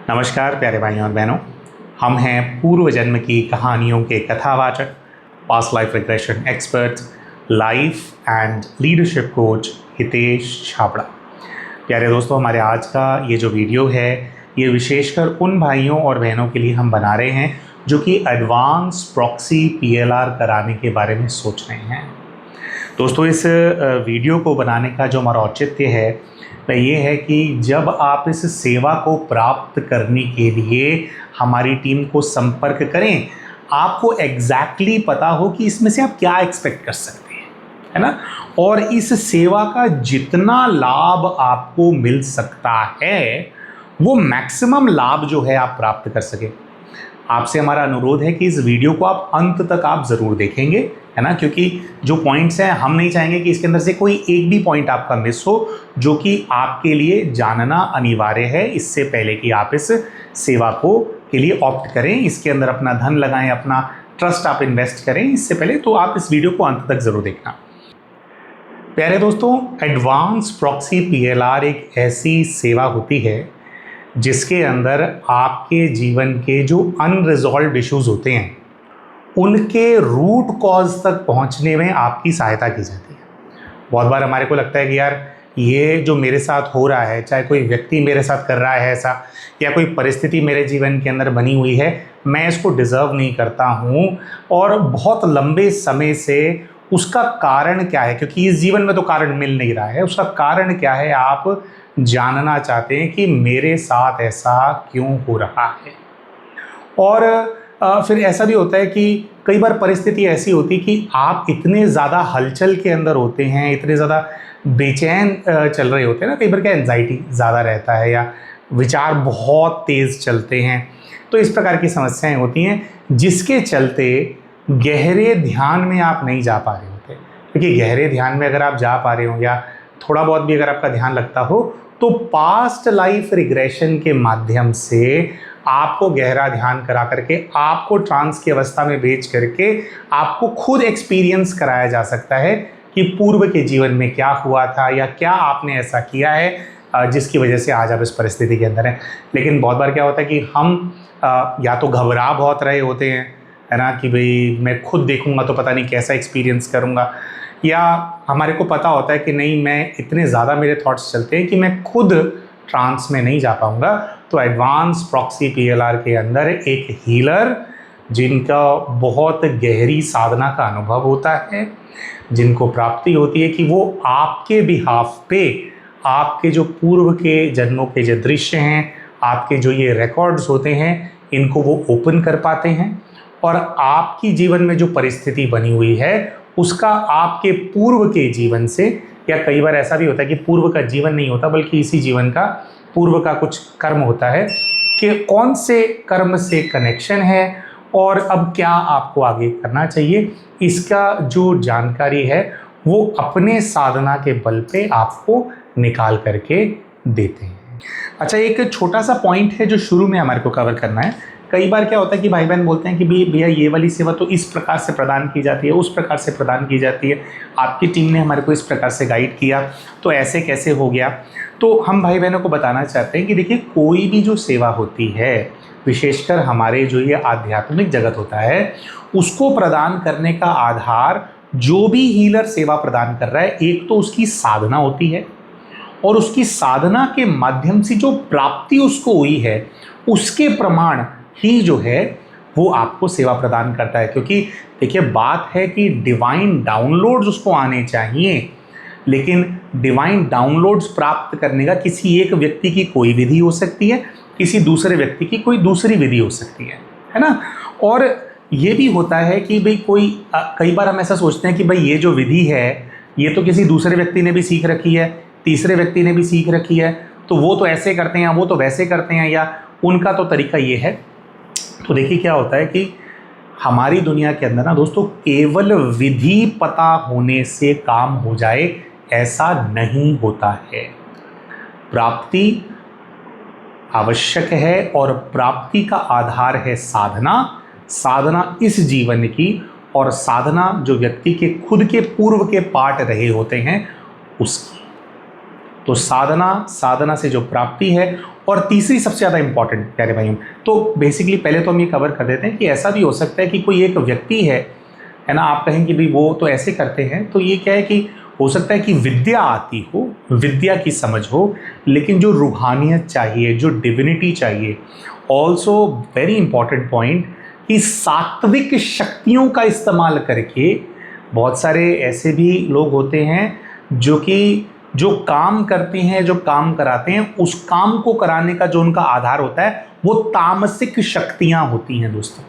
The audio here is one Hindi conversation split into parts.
नमस्कार प्यारे भाइयों और बहनों, हम हैं पूर्व जन्म की कहानियों के कथावाचक, past life regression expert, life and leadership coach Hitesh Chhabra. प्यारे दोस्तों, हमारे आज का ये जो वीडियो है ये विशेषकर उन भाइयों और बहनों के लिए हम बना रहे हैं जो कि एडवांस प्रॉक्सी पीएलआर कराने के बारे में सोच रहे हैं। दोस्तों, इस वीडियो को बनाने का जो हमारा औचित्य है वह ये है कि जब आप इस सेवा को प्राप्त करने के लिए हमारी टीम को संपर्क करें, आपको एग्जैक्टली पता हो कि इसमें से आप क्या एक्सपेक्ट कर सकते हैं, है ना। और इस सेवा का जितना लाभ आपको मिल सकता है वो मैक्सिमम लाभ जो है आप प्राप्त कर सके। आपसे हमारा अनुरोध है कि इस वीडियो को आप अंत तक आप ज़रूर देखेंगे, है ना, क्योंकि जो पॉइंट्स हैं हम नहीं चाहेंगे कि इसके अंदर से कोई एक भी पॉइंट आपका मिस हो जो कि आपके लिए जानना अनिवार्य है इससे पहले कि आप इस सेवा को के लिए ऑप्ट करें, इसके अंदर अपना धन लगाएं, अपना ट्रस्ट आप इन्वेस्ट करें। इससे पहले तो आप इस वीडियो को अंत तक ज़रूर देखना। प्यारे दोस्तों, एडवांस प्रॉक्सी पीएलआर एक ऐसी सेवा होती है जिसके अंदर आपके जीवन के जो अनरिजॉल्व्ड इश्यूज होते हैं उनके रूट कॉज तक पहुंचने में आपकी सहायता की जाती है। बहुत बार हमारे को लगता है कि यार ये जो मेरे साथ हो रहा है, चाहे कोई व्यक्ति मेरे साथ कर रहा है ऐसा, या कोई परिस्थिति मेरे जीवन के अंदर बनी हुई है, मैं इसको डिज़र्व नहीं करता हूँ और बहुत लंबे समय से उसका कारण क्या है, क्योंकि इस जीवन में तो कारण मिल नहीं रहा है, उसका कारण क्या है आप जानना चाहते हैं कि मेरे साथ ऐसा क्यों हो रहा है। और फिर ऐसा भी होता है कि कई बार परिस्थिति ऐसी होती है कि आप इतने ज़्यादा हलचल के अंदर होते हैं, इतने ज़्यादा बेचैन चल रहे होते हैं ना, कई बार क्या एंजाइटी ज़्यादा रहता है या विचार बहुत तेज़ चलते हैं, तो इस प्रकार की समस्याएं होती हैं जिसके चलते गहरे ध्यान में आप नहीं जा पा रहे होते। क्योंकि गहरे ध्यान में अगर आप जा पा रहे हो या थोड़ा बहुत भी अगर आपका ध्यान लगता हो तो पास्ट लाइफ रिग्रेशन के माध्यम से आपको गहरा ध्यान करा करके, आपको ट्रांस की अवस्था में भेज करके आपको खुद एक्सपीरियंस कराया जा सकता है कि पूर्व के जीवन में क्या हुआ था या क्या आपने ऐसा किया है जिसकी वजह से आज आप इस परिस्थिति के अंदर हैं। लेकिन बहुत बार क्या होता है कि हम या तो घबरा बहुत रहे होते हैं, है ना, कि भाई मैं खुद देखूंगा तो पता नहीं कैसा एक्सपीरियंस करूंगा, या हमारे को पता होता है कि नहीं, मैं इतने ज़्यादा मेरे थॉट्स चलते हैं कि मैं खुद ट्रांस में नहीं जा पाऊंगा। तो एडवांस प्रॉक्सी पीएलआर के अंदर एक हीलर जिनका बहुत गहरी साधना का अनुभव होता है, जिनको प्राप्ति होती है कि वो आपके बिहाफ पे आपके जो पूर्व के जन्मों के जो दृश्य हैं, आपके जो ये रिकॉर्ड्स होते हैं, इनको वो ओपन कर पाते हैं और आपकी जीवन में जो परिस्थिति बनी हुई है उसका आपके पूर्व के जीवन से, या कई बार ऐसा भी होता है कि पूर्व का जीवन नहीं होता बल्कि इसी जीवन का पूर्व का कुछ कर्म होता है, कि कौन से कर्म से कनेक्शन है और अब क्या आपको आगे करना चाहिए, इसका जो जानकारी है वो अपने साधना के बल पे आपको निकाल करके देते हैं। अच्छा, एक छोटा सा पॉइंट है जो शुरू में हमारे को कवर करना है। कई बार क्या होता है कि भाई बहन बोलते हैं कि भैया ये वाली सेवा तो इस प्रकार से प्रदान की जाती है, उस प्रकार से प्रदान की जाती है, आपकी टीम ने हमारे को इस प्रकार से गाइड किया तो ऐसे कैसे हो गया। तो हम भाई बहनों को बताना चाहते हैं कि देखिए, कोई भी जो सेवा होती है, विशेषकर हमारे जो ये आध्यात्मिक जगत होता है, उसको प्रदान करने का आधार जो भी हीलर सेवा प्रदान कर रहा है, एक तो उसकी साधना होती है और उसकी साधना के माध्यम से जो प्राप्ति उसको हुई है उसके प्रमाण ही जो है वो आपको सेवा प्रदान करता है। क्योंकि देखिए, बात है कि डिवाइन डाउनलोड्स उसको आने चाहिए, लेकिन डिवाइन डाउनलोड्स प्राप्त करने का किसी एक व्यक्ति की कोई विधि हो सकती है, किसी दूसरे व्यक्ति की कोई दूसरी विधि हो सकती है ना। और ये भी होता है कि भाई कई बार हम ऐसा सोचते हैं कि भाई ये जो विधि है ये तो किसी दूसरे व्यक्ति ने भी सीख रखी है, तीसरे व्यक्ति ने भी सीख रखी है, तो वो तो ऐसे करते हैं, वो तो वैसे करते हैं, या उनका तो तरीका ये है। तो देखिए, क्या होता है कि हमारी दुनिया के अंदर ना दोस्तों, केवल विधि पता होने से काम हो जाए ऐसा नहीं होता है। प्राप्ति आवश्यक है और प्राप्ति का आधार है साधना। साधना इस जीवन की, और साधना जो व्यक्ति के खुद के पूर्व के पार्ट रहे होते हैं उसकी। तो साधना से जो प्राप्ति है। और तीसरी सबसे ज़्यादा इंपॉर्टेंट प्यारे भाइयों, तो बेसिकली पहले तो हम ये कवर कर देते हैं कि ऐसा भी हो सकता है कि कोई एक व्यक्ति है ना, आप कहें कि भाई वो तो ऐसे करते हैं, तो ये क्या है कि हो सकता है कि विद्या आती हो, विद्या की समझ हो, लेकिन जो रूहानियत चाहिए, जो डिविनिटी चाहिए, ऑल्सो वेरी इंपॉर्टेंट पॉइंट कि सात्विक शक्तियों का इस्तेमाल करके बहुत सारे ऐसे भी लोग होते हैं जो काम करते हैं, जो काम कराते हैं, उस काम को कराने का जो उनका आधार होता है वो तामसिक शक्तियां होती हैं दोस्तों।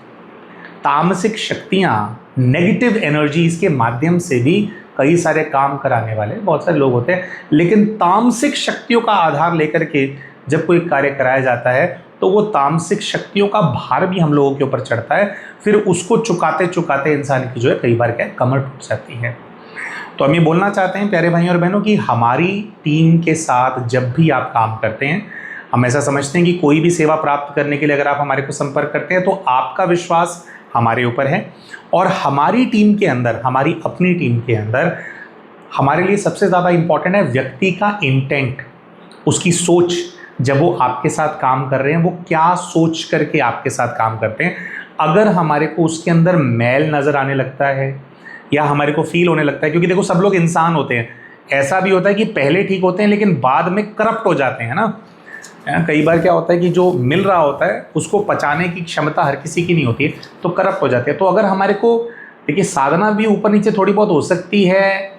तामसिक शक्तियां, नेगेटिव एनर्जीज के माध्यम से भी कई सारे काम कराने वाले बहुत सारे लोग होते हैं, लेकिन तामसिक शक्तियों का आधार लेकर के जब कोई कार्य कराया जाता है तो वो तामसिक शक्तियों का भार भी हम लोगों के ऊपर चढ़ता है, फिर उसको चुकाते चुकाते इंसान की जो है कई बार क्या कमर टूट जाती है। तो हम ये बोलना चाहते हैं प्यारे भाइयों और बहनों कि हमारी टीम के साथ जब भी आप काम करते हैं, हम ऐसा समझते हैं कि कोई भी सेवा प्राप्त करने के लिए अगर आप हमारे को संपर्क करते हैं तो आपका विश्वास हमारे ऊपर है, और हमारी टीम के अंदर, हमारी अपनी टीम के अंदर हमारे लिए सबसे ज़्यादा इम्पॉर्टेंट है व्यक्ति का इंटेंट, उसकी सोच। जब वो आपके साथ काम कर रहे हैं वो क्या सोच करके आपके साथ काम करते हैं। अगर हमारे को उसके अंदर मैल नज़र आने लगता है या हमारे को फील होने लगता है, क्योंकि देखो सब लोग इंसान होते हैं, ऐसा भी होता है कि पहले ठीक होते हैं लेकिन बाद में करप्ट हो जाते हैं ना। कई बार क्या होता है कि जो मिल रहा होता है उसको पचाने की क्षमता हर किसी की नहीं होती है, तो करप्ट हो जाते हैं। तो अगर हमारे को देखिए साधना भी ऊपर नीचे थोड़ी बहुत हो सकती है,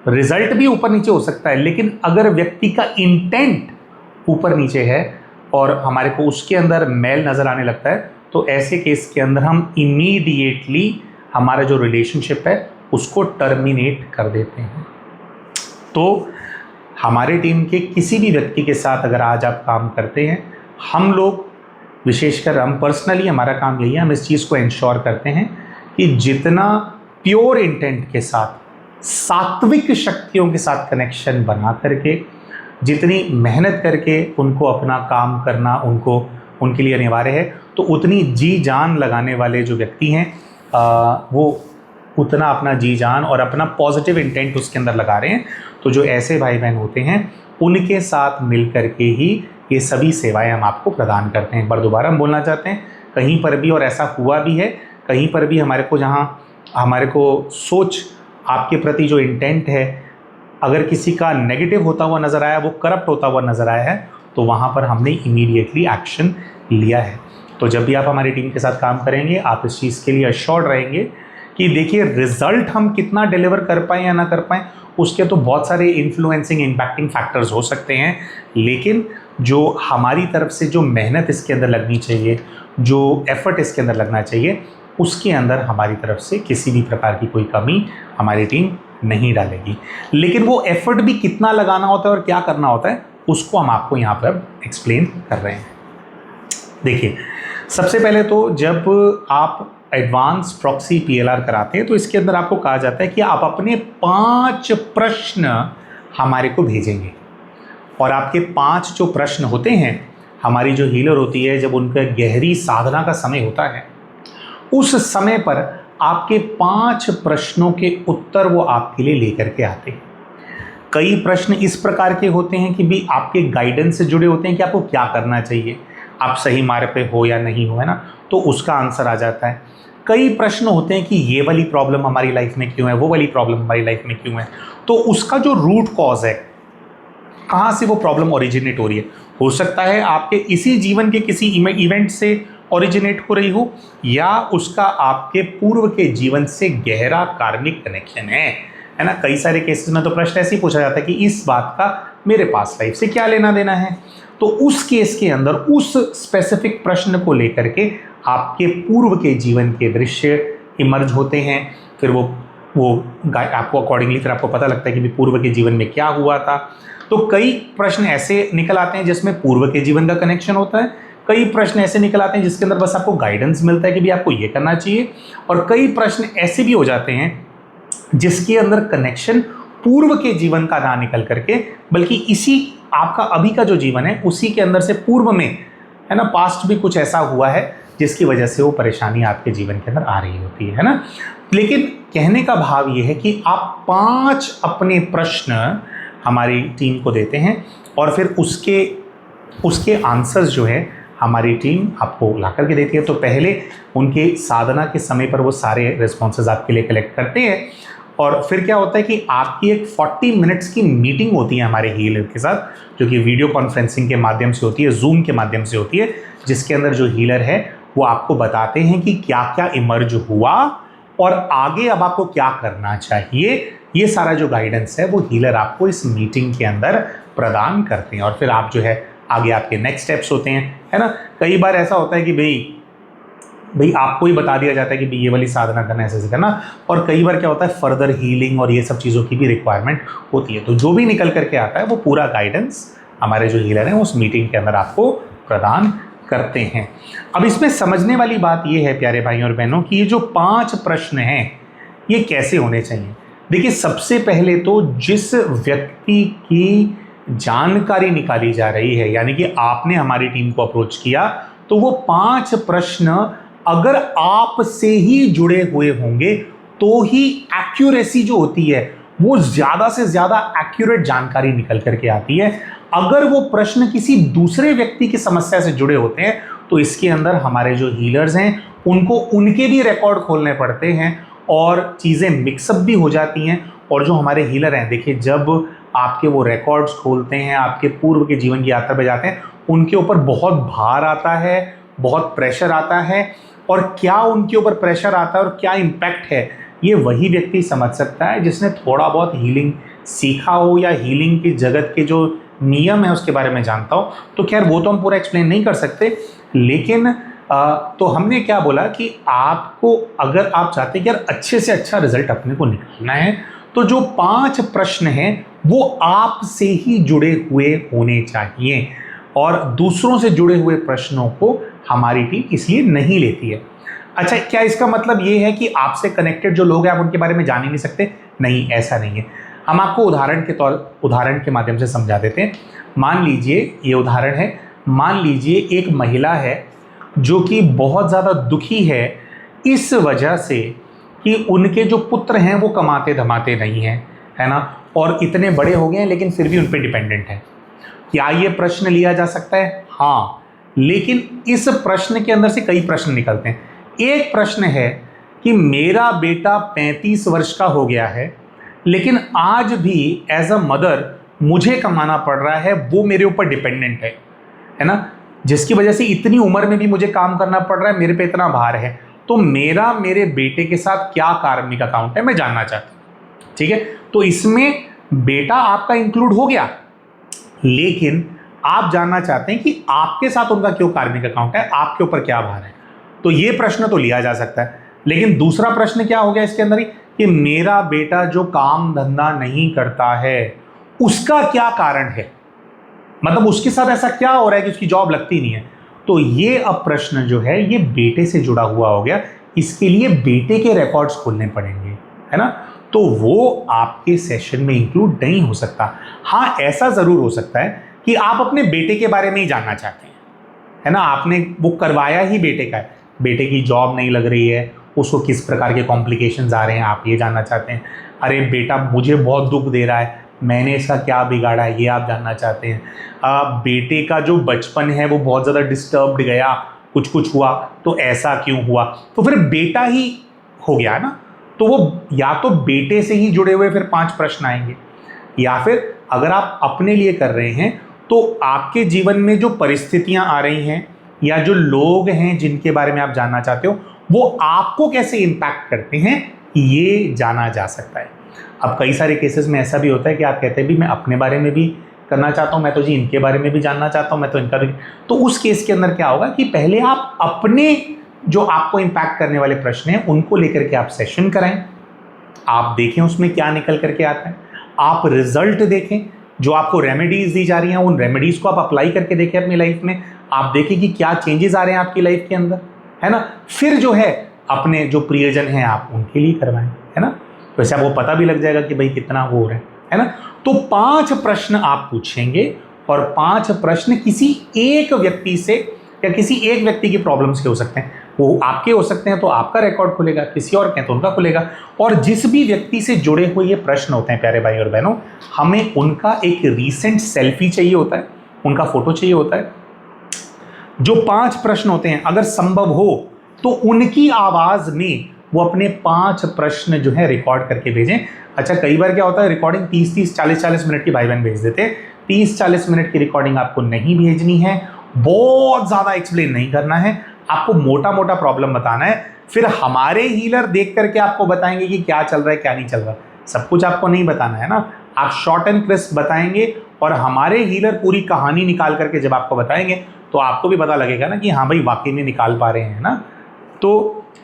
रिजल्ट भी ऊपर नीचे हो सकता है, लेकिन अगर व्यक्ति का इंटेंट ऊपर नीचे है और हमारे को उसके अंदर मैल नज़र आने लगता है, तो ऐसे केस के अंदर हम इमीडिएटली हमारा जो रिलेशनशिप है उसको टर्मिनेट कर देते हैं। तो हमारे टीम के किसी भी व्यक्ति के साथ अगर आज आप काम करते हैं, हम लोग विशेषकर हम पर्सनली हमारा काम यही है, हम इस चीज़ को इंश्योर करते हैं कि जितना प्योर इंटेंट के साथ, सात्विक शक्तियों के साथ कनेक्शन बना करके, जितनी मेहनत करके उनको अपना काम करना उनके लिए अनिवार्य है, तो उतनी जी जान लगाने वाले जो व्यक्ति हैं वो उतना अपना जी जान और अपना पॉजिटिव इंटेंट उसके अंदर लगा रहे हैं। तो जो ऐसे भाई बहन होते हैं उनके साथ मिल करके ही ये सभी सेवाएं हम आपको प्रदान करते हैं। एक बार दोबारा हम बोलना चाहते हैं, कहीं पर भी, और ऐसा हुआ भी है, कहीं पर भी हमारे को जहाँ हमारे को सोच आपके प्रति जो इंटेंट है, अगर किसी का नेगेटिव होता हुआ नज़र आया, वो करप्ट होता हुआ नज़र आया है, तो वहाँ पर हमने इमीडिएटली एक्शन लिया है। तो जब भी आप हमारी टीम के साथ काम करेंगे, आप इस चीज़ के लिए अश्योर्ड रहेंगे कि देखिए रिज़ल्ट हम कितना डिलीवर कर पाएँ या ना कर पाएँ, उसके तो बहुत सारे इन्फ्लुएंसिंग इम्पैक्टिंग फैक्टर्स हो सकते हैं, लेकिन जो हमारी तरफ से जो मेहनत इसके अंदर लगनी चाहिए, जो एफ़र्ट इसके अंदर लगना चाहिए, उसके अंदर हमारी तरफ से किसी भी प्रकार की कोई कमी हमारी टीम नहीं डालेगी। लेकिन वो एफ़र्ट भी कितना लगाना होता है और क्या करना होता है, उसको हम आपको यहाँ पर एक्सप्लेन कर रहे हैं। देखिए, सबसे पहले तो जब आप एडवांस प्रॉक्सी पीएलआर कराते हैं तो इसके अंदर आपको कहा जाता है कि आप अपने 5 प्रश्न हमारे को भेजेंगे, और आपके 5 जो प्रश्न होते हैं, हमारी जो हीलर होती है, जब उनका गहरी साधना का समय होता है, उस समय पर आपके 5 प्रश्नों के उत्तर वो आपके लिए लेकर के आते हैं। कई प्रश्न इस प्रकार के होते हैं कि भी आपके गाइडेंस से जुड़े होते हैं कि आपको क्या करना चाहिए, आप सही मार्ग पे हो या नहीं हो, है ना, तो उसका आंसर आ जाता है। कई प्रश्न होते हैं कि ये वाली प्रॉब्लम हमारी लाइफ में क्यों है, वो वाली प्रॉब्लम हमारी लाइफ में क्यों है, तो उसका जो रूट कॉज है, कहाँ से वो प्रॉब्लम ओरिजिनेट हो रही है, हो सकता है आपके इसी जीवन के किसी इवेंट से ओरिजिनेट हो रही हो, या उसका आपके पूर्व के जीवन से गहरा कार्मिक कनेक्शन है ना। कई सारे केसेस में तो प्रश्न ऐसे ही पूछा जाता है कि इस बात का मेरे पास लाइफ से क्या लेना देना है, तो उस केस के अंदर उस स्पेसिफिक प्रश्न को लेकर के आपके पूर्व के जीवन के दृश्य इमर्ज होते हैं। फिर वो आपको अकॉर्डिंगली फिर आपको पता लगता है कि पूर्व के जीवन में क्या हुआ था। तो कई प्रश्न ऐसे निकल आते हैं जिसमें पूर्व के जीवन का कनेक्शन होता है, कई प्रश्न ऐसे निकल आते हैं जिसके अंदर बस आपको गाइडेंस मिलता है कि भी आपको ये करना चाहिए, और कई प्रश्न ऐसे भी हो जाते हैं जिसके अंदर कनेक्शन पूर्व के जीवन का ना निकल करके, बल्कि इसी आपका अभी का जो जीवन है उसी के अंदर से पूर्व में, है ना, पास्ट भी कुछ ऐसा हुआ है जिसकी वजह से वो परेशानी आपके जीवन के अंदर आ रही होती है ना। लेकिन कहने का भाव ये है कि आप 5 अपने प्रश्न हमारी टीम को देते हैं और फिर उसके आंसर्स जो है हमारी टीम आपको ला करके देती है। तो पहले उनके साधना के समय पर वो सारे रिस्पॉन्सेज आपके लिए कलेक्ट करते हैं और फिर क्या होता है कि आपकी एक 40 मिनट्स की मीटिंग होती है हमारे हीलर के साथ, जो कि वीडियो कॉन्फ्रेंसिंग के माध्यम से होती है, जूम के माध्यम से होती है, जिसके अंदर जो हीलर है वो आपको बताते हैं कि क्या क्या इमर्ज हुआ और आगे अब आपको क्या करना चाहिए। ये सारा जो गाइडेंस है वो हीलर आपको इस मीटिंग के अंदर प्रदान करते हैं और फिर आप जो है आगे आपके नेक्स्ट स्टेप्स होते हैं, है ना। कई बार ऐसा होता है कि भाई आपको ही बता दिया जाता है कि ये वाली साधना करना, ऐसे करना, और कई बार क्या होता है फर्दर हीलिंग और ये सब चीज़ों की भी रिक्वायरमेंट होती है। तो जो भी निकल करके आता है वो पूरा गाइडेंस हमारे जो हीलर हैं उस मीटिंग के अंदर आपको प्रदान करते हैं। अब इसमें समझने वाली बात ये है प्यारे भाई और बहनों कि ये जो 5 प्रश्न हैं ये कैसे होने चाहिए। देखिए, सबसे पहले तो जिस व्यक्ति की जानकारी निकाली जा रही है, यानी कि आपने हमारी टीम को अप्रोच किया, तो वो 5 प्रश्न अगर आपसे ही जुड़े हुए होंगे तो ही एक्यूरेसी जो होती है वो ज़्यादा से ज़्यादा एक्यूरेट जानकारी निकल करके आती है। अगर वो प्रश्न किसी दूसरे व्यक्ति की समस्या से जुड़े होते हैं तो इसके अंदर हमारे जो हीलर्स हैं उनको उनके भी रिकॉर्ड खोलने पड़ते हैं और चीज़ें मिक्सअप भी हो जाती हैं। और जो हमारे हीलर हैं, देखिए, जब आपके वो रिकॉर्ड्स खोलते हैं, आपके पूर्व के जीवन की यात्रा पे जाते हैं, उनके ऊपर बहुत भार आता है, बहुत प्रेशर आता है, और क्या उनके ऊपर प्रेशर आता है और क्या इम्पैक्ट है ये वही व्यक्ति समझ सकता है जिसने थोड़ा बहुत हीलिंग सीखा हो या हीलिंग की जगत के जो नियम है उसके बारे में जानता हो। तो खैर वो तो हम पूरा एक्सप्लेन नहीं कर सकते, लेकिन तो हमने क्या बोला कि आपको, अगर आप चाहते हैं कि यार अच्छे से अच्छा रिजल्ट अपने को निकालना है, तो जो 5 प्रश्न हैं वो आपसे ही जुड़े हुए होने चाहिए और दूसरों से जुड़े हुए प्रश्नों को हमारी टीम इसलिए नहीं लेती है। अच्छा, क्या इसका मतलब ये है कि आपसे कनेक्टेड जो लोग हैं आप उनके बारे में जान ही नहीं सकते? नहीं, ऐसा नहीं है। हम आपको उदाहरण के माध्यम से समझा देते हैं। मान लीजिए, ये उदाहरण है, मान लीजिए एक महिला है जो कि बहुत ज़्यादा दुखी है इस वजह से कि उनके जो पुत्र हैं वो कमाते धमाते नहीं हैं, है ना, और इतने बड़े हो गए हैं लेकिन फिर भी उन पर डिपेंडेंट है। क्या ये प्रश्न लिया जा सकता है? हाँ, लेकिन इस प्रश्न के अंदर से कई प्रश्न निकलते हैं। एक प्रश्न है कि मेरा बेटा 35 वर्ष का हो गया है लेकिन आज भी एज अ मदर मुझे कमाना पड़ रहा है, वो मेरे ऊपर डिपेंडेंट है ना, जिसकी वजह से इतनी उम्र में भी मुझे काम करना पड़ रहा है, मेरे पे इतना भार है। तो मेरे बेटे के साथ क्या कार्मिक अकाउंट है, मैं जानना चाहता हूँ। ठीक है, तो इसमें बेटा आपका इंक्लूड हो गया, लेकिन आप जानना चाहते हैं कि आपके साथ उनका क्यों कार्मिक अकाउंट है, आपके ऊपर क्या भार है। तो ये प्रश्न तो लिया जा सकता है। लेकिन दूसरा प्रश्न क्या हो गया इसके अंदर ही कि मेरा बेटा जो काम धंधा नहीं करता है उसका क्या कारण है, मतलब उसके साथ ऐसा क्या हो रहा है कि उसकी जॉब लगती नहीं है। तो ये अब प्रश्न जो है ये बेटे से जुड़ा हुआ हो गया, इसके लिए बेटे के रिकॉर्ड्स खोलने पड़ेंगे, है ना। तो वो आपके सेशन में इंक्लूड नहीं हो सकता। हाँ, ऐसा ज़रूर हो सकता है कि आप अपने बेटे के बारे में ही जानना चाहते हैं, है ना, आपने वो करवाया ही बेटे का है, बेटे की जॉब नहीं लग रही है, उसको किस प्रकार के कॉम्प्लिकेशंस आ रहे हैं आप ये जानना चाहते हैं। अरे बेटा मुझे बहुत दुख दे रहा है, मैंने इसका क्या बिगाड़ा है ये आप जानना चाहते हैं। बेटे का जो बचपन है वो बहुत ज़्यादा डिस्टर्ब्ड गया, कुछ हुआ, तो ऐसा क्यों हुआ, तो फिर बेटा ही हो गया ना। तो वो या तो बेटे से ही जुड़े हुए फिर 5 प्रश्न आएंगे, या फिर अगर आप अपने लिए कर रहे हैं तो आपके जीवन में जो परिस्थितियां आ रही हैं या जो लोग हैं जिनके बारे में आप जानना चाहते हो वो आपको कैसे इम्पैक्ट करते हैं ये जाना जा सकता है। अब कई सारे केसेस में ऐसा भी होता है कि आप कहते हैं भी मैं अपने बारे में भी करना चाहता हूँ, मैं तो जी इनके बारे में भी जानना चाहता हूँ, मैं तो इनका भी। तो उस केस के अंदर क्या होगा कि पहले आप अपने जो आपको इम्पैक्ट करने वाले प्रश्न हैं उनको लेकर के आप सेशन कराएं, आप देखें उसमें क्या निकल करके आता है, आप रिजल्ट देखें, जो आपको रेमेडीज दी जा रही हैं उन रेमेडीज को आप अप्लाई करके देखें अपनी लाइफ में, आप देखें कि क्या चेंजेस आ रहे हैं आपकी लाइफ के अंदर, है ना। फिर जो है अपने जो प्रियजन हैं आप उनके लिए करवाएं, है ना। वैसे आपको पता भी लग जाएगा कि भाई कितना वो हो रहा है ना। तो 5 प्रश्न आप पूछेंगे और 5 प्रश्न किसी एक व्यक्ति से या किसी एक व्यक्ति की प्रॉब्लम्स के हो सकते हैं। वो आपके हो सकते हैं तो आपका रिकॉर्ड खुलेगा, किसी और के हैं तो उनका खुलेगा। और जिस भी व्यक्ति से जुड़े हुए ये प्रश्न होते हैं प्यारे भाई और बहनों, हमें उनका एक रीसेंट सेल्फी चाहिए होता है, उनका फोटो चाहिए होता है। जो 5 प्रश्न होते हैं अगर संभव हो तो उनकी आवाज में वो अपने 5 प्रश्न जो है रिकॉर्ड करके भेजें। अच्छा, कई बार क्या होता है, रिकॉर्डिंग 30-30, 40-40 मिनट की भाई बहन भेज देते हैं। 30-40 मिनट की रिकॉर्डिंग आपको नहीं भेजनी है, बहुत ज्यादा एक्सप्लेन नहीं करना है, आपको मोटा मोटा प्रॉब्लम बताना है। फिर हमारे हीलर देख करके आपको बताएंगे कि क्या चल रहा है क्या नहीं चल रहा, सब कुछ आपको नहीं बताना है ना। आप शॉर्ट एंड क्रिस्प बताएंगे और हमारे हीलर पूरी कहानी निकाल करके जब आपको बताएंगे तो आपको भी पता लगेगा ना कि हाँ भाई वाकई में निकाल पा रहे हैं ना। तो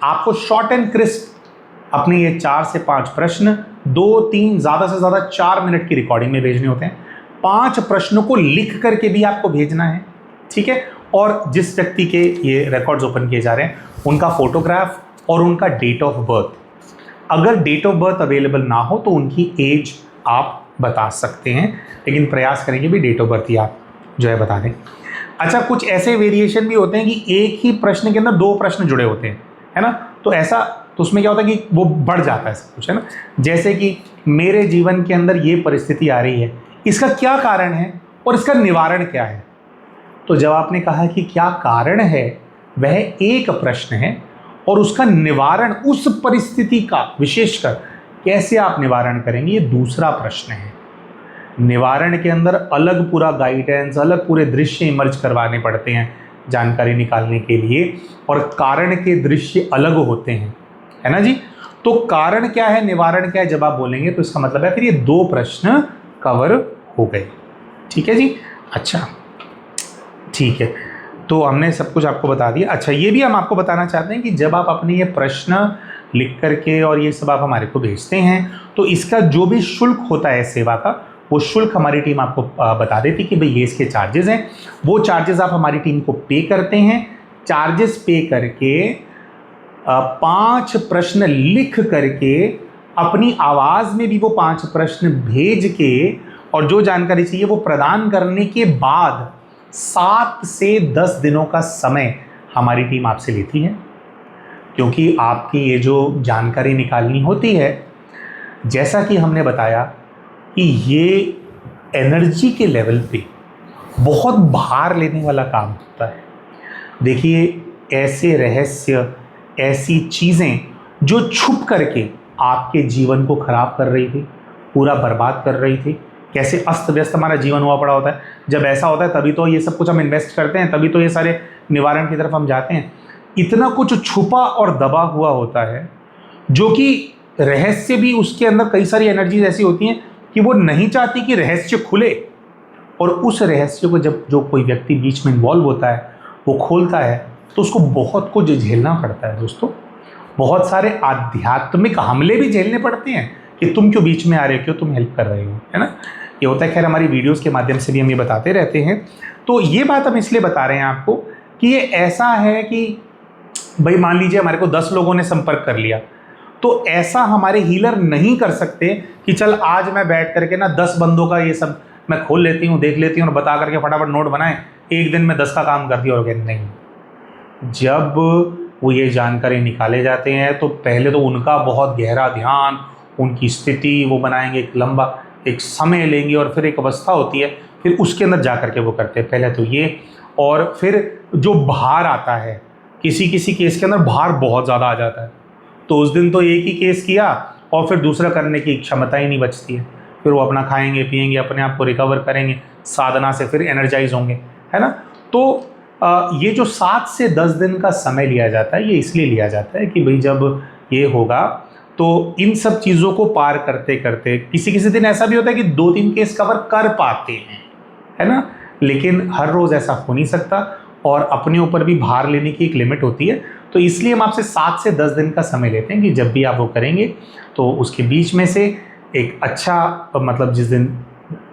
आपको शॉर्ट एंड क्रिस्प अपने ये 4 से 5 प्रश्न 2-3 ज़्यादा से ज़्यादा 4 मिनट की रिकॉर्डिंग में भेजने होते हैं। 5 प्रश्नों को लिख करके भी आपको भेजना है, ठीक है। और जिस व्यक्ति के ये रिकॉर्ड्स ओपन किए जा रहे हैं उनका फोटोग्राफ और उनका डेट ऑफ बर्थ, अगर डेट ऑफ बर्थ अवेलेबल ना हो तो उनकी एज आप बता सकते हैं, लेकिन प्रयास करेंगे भी डेट ऑफ बर्थ ही आप जो है बता दें। अच्छा, कुछ ऐसे वेरिएशन भी होते हैं कि एक ही प्रश्न के अंदर 2 प्रश्न जुड़े होते हैं, है ना। तो ऐसा तो उसमें क्या होता है कि वो बढ़ जाता है सब कुछ, है ना। जैसे कि मेरे जीवन के अंदर ये परिस्थिति आ रही है, इसका क्या कारण है और इसका निवारण क्या है। तो जब आपने कहा कि क्या कारण है वह एक प्रश्न है और उसका निवारण, उस परिस्थिति का विशेषकर कैसे आप निवारण करेंगे, ये दूसरा प्रश्न है। निवारण के अंदर अलग पूरा गाइडेंस, अलग पूरे दृश्य इमर्ज करवाने पड़ते हैं जानकारी निकालने के लिए, और कारण के दृश्य अलग होते हैं, है ना जी। तो कारण क्या है, निवारण क्या है, जब आप बोलेंगे तो इसका मतलब है फिर ये 2 प्रश्न कवर हो गए, ठीक है जी। अच्छा ठीक है, तो हमने सब कुछ आपको बता दिया। अच्छा, ये भी हम आपको बताना चाहते हैं कि जब आप अपने ये प्रश्न लिख करके और ये सब आप हमारे को भेजते हैं तो इसका जो भी शुल्क होता है सेवा का, वो शुल्क हमारी टीम आपको बता देती कि भाई ये इसके चार्जेस हैं। वो चार्जेस आप हमारी टीम को पे करते हैं। चार्जेस पे करके 5 प्रश्न लिख करके अपनी आवाज़ में भी वो 5 प्रश्न भेज के और जो जानकारी चाहिए वो प्रदान करने के बाद 7 से 10 दिनों का समय हमारी टीम आपसे लेती है। क्योंकि आपकी ये जो जानकारी निकालनी होती है, जैसा कि हमने बताया कि ये एनर्जी के लेवल पे बहुत भार लेने वाला काम होता है। देखिए, ऐसे रहस्य, ऐसी चीज़ें जो छुप करके आपके जीवन को ख़राब कर रही थी, पूरा बर्बाद कर रही थी, कैसे अस्त व्यस्त हमारा जीवन हुआ पड़ा होता है। जब ऐसा होता है तभी तो ये सब कुछ हम इन्वेस्ट करते हैं, तभी तो ये सारे निवारण की तरफ हम जाते हैं। इतना कुछ छुपा और दबा हुआ होता है जो कि रहस्य भी, उसके अंदर कई सारी एनर्जीज ऐसी होती हैं कि वो नहीं चाहती कि रहस्य खुले, और उस रहस्य को जब जो कोई व्यक्ति बीच में इन्वॉल्व होता है वो खोलता है तो उसको बहुत कुछ झेलना पड़ता है दोस्तों। बहुत सारे आध्यात्मिक हमले भी झेलने पड़ते हैं कि तुम क्यों बीच में आ रहे हो, क्यों तुम हेल्प कर रहे हो, है ना। ये होता है, खैर हमारी वीडियोस के माध्यम से भी हम ये बताते रहते हैं। तो ये बात हम इसलिए बता रहे हैं आपको कि ये ऐसा है कि भाई मान लीजिए हमारे को 10 लोगों ने संपर्क कर लिया, तो ऐसा हमारे हीलर नहीं कर सकते कि चल आज मैं बैठ करके ना 10 बंदों का ये सब मैं खोल लेती हूँ, देख लेती हूँ और बता करके फटाफट नोट बनाए, एक दिन में 10 का काम कर दिया और नहीं। जब वो ये जानकारी निकाले जाते हैं तो पहले तो उनका बहुत गहरा ध्यान, उनकी स्थिति वो बनाएंगे, एक लंबा एक समय लेंगे और फिर एक अवस्था होती है, फिर उसके अंदर जा करके वो करते हैं। पहले तो ये, और फिर जो भार आता है, किसी किसी केस के अंदर भार बहुत ज़्यादा आ जाता है, तो उस दिन तो एक ही केस किया और फिर दूसरा करने की क्षमता ही नहीं बचती है। फिर वो अपना खाएंगे पिएंगे, अपने आप को रिकवर करेंगे, साधना से फिर एनर्जाइज होंगे, है ना। तो ये जो 7 से 10 दिन का समय लिया जाता है, ये इसलिए लिया जाता है कि भाई जब ये होगा तो इन सब चीज़ों को पार करते करते किसी किसी दिन ऐसा भी होता है कि 2-3 केस कवर कर पाते हैं, है ना। लेकिन हर रोज़ ऐसा हो नहीं सकता और अपने ऊपर भी भार लेने की एक लिमिट होती है। तो इसलिए हम आपसे 7 से 10 दिन का समय लेते हैं कि जब भी आप वो करेंगे तो उसके बीच में से एक अच्छा, मतलब जिस दिन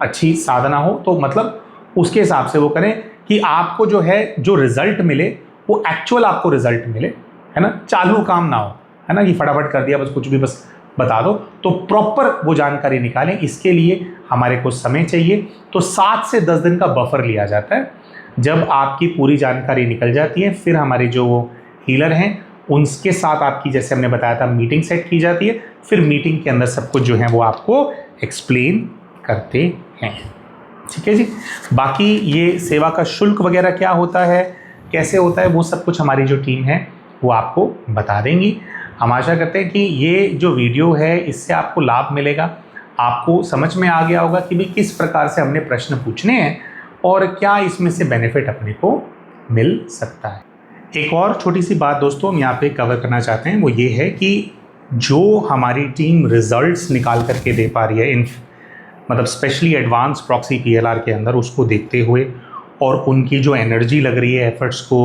अच्छी साधना हो तो मतलब उसके हिसाब से वो करें कि आपको जो है जो रिजल्ट मिले वो एक्चुअल आपको रिजल्ट मिले, है ना। चालू काम ना हो, है ना, कि फटाफट कर दिया बस, कुछ भी बस बता दो। तो प्रॉपर वो जानकारी निकालें, इसके लिए हमारे को समय चाहिए। तो 7 से 10 दिन का बफर लिया जाता है। जब आपकी पूरी जानकारी निकल जाती है फिर हमारे जो वो हीलर हैं उनके साथ आपकी, जैसे हमने बताया था, मीटिंग सेट की जाती है। फिर मीटिंग के अंदर सब कुछ जो है वो आपको एक्सप्लेन करते हैं। ठीक है जी। बाकी ये सेवा का शुल्क वगैरह क्या होता है, कैसे होता है, वो सब कुछ हमारी जो टीम है वो आपको बता देंगी। हम आशा करते हैं कि ये जो वीडियो है इससे आपको लाभ मिलेगा, आपको समझ में आ गया होगा कि भाई किस प्रकार से हमने प्रश्न पूछने हैं और क्या इसमें से बेनिफिट अपने को मिल सकता है। एक और छोटी सी बात दोस्तों हम यहाँ पे कवर करना चाहते हैं, वो ये है कि जो हमारी टीम रिजल्ट्स निकाल करके दे पा रही है मतलब स्पेशली एडवांस प्रॉक्सी PLR के अंदर, उसको देखते हुए और उनकी जो एनर्जी लग रही है एफर्ट्स को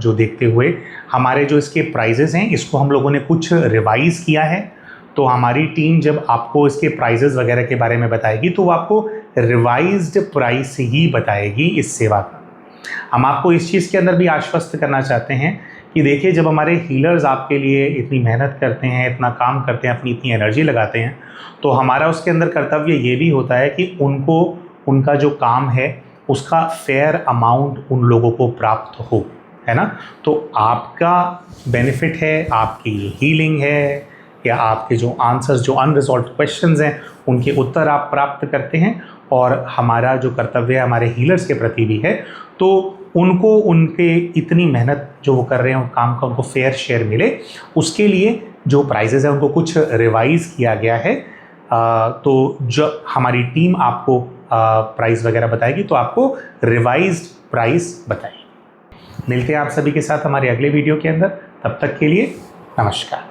जो देखते हुए, हमारे जो इसके प्राइजेज़ हैं इसको हम लोगों ने कुछ रिवाइज़ किया है। तो हमारी टीम जब आपको इसके प्राइजेज़ वगैरह के बारे में बताएगी तो वो आपको रिवाइज्ड प्राइस ही बताएगी इस सेवा का। हम आपको इस चीज़ के अंदर भी आश्वस्त करना चाहते हैं कि देखिए, जब हमारे हीलर्स आपके लिए इतनी मेहनत करते हैं, इतना काम करते हैं, अपनी इतनी एनर्जी लगाते हैं, तो हमारा उसके अंदर कर्तव्य ये भी होता है कि उनको उनका जो काम है उसका फेयर अमाउंट उन लोगों को प्राप्त हो, है ना। तो आपका बेनिफिट है, आपकी हीलिंग है, या आपके जो आंसर्स, जो अनरिजॉल्व्ड क्वेश्चंस हैं उनके उत्तर आप प्राप्त करते हैं, और हमारा जो कर्तव्य है हमारे हीलर्स के प्रति भी है, तो उनको उनके इतनी मेहनत जो वो कर रहे हैं काम का उनको फेयर शेयर मिले, उसके लिए जो प्राइजेज़ हैं उनको कुछ रिवाइज़ किया गया है। तो जो हमारी टीम आपको प्राइस वगैरह बताएगी तो आपको रिवाइज्ड प्राइस बताएगी। मिलते हैं आप सभी के साथ हमारे अगले वीडियो के अंदर, तब तक के लिए नमस्कार।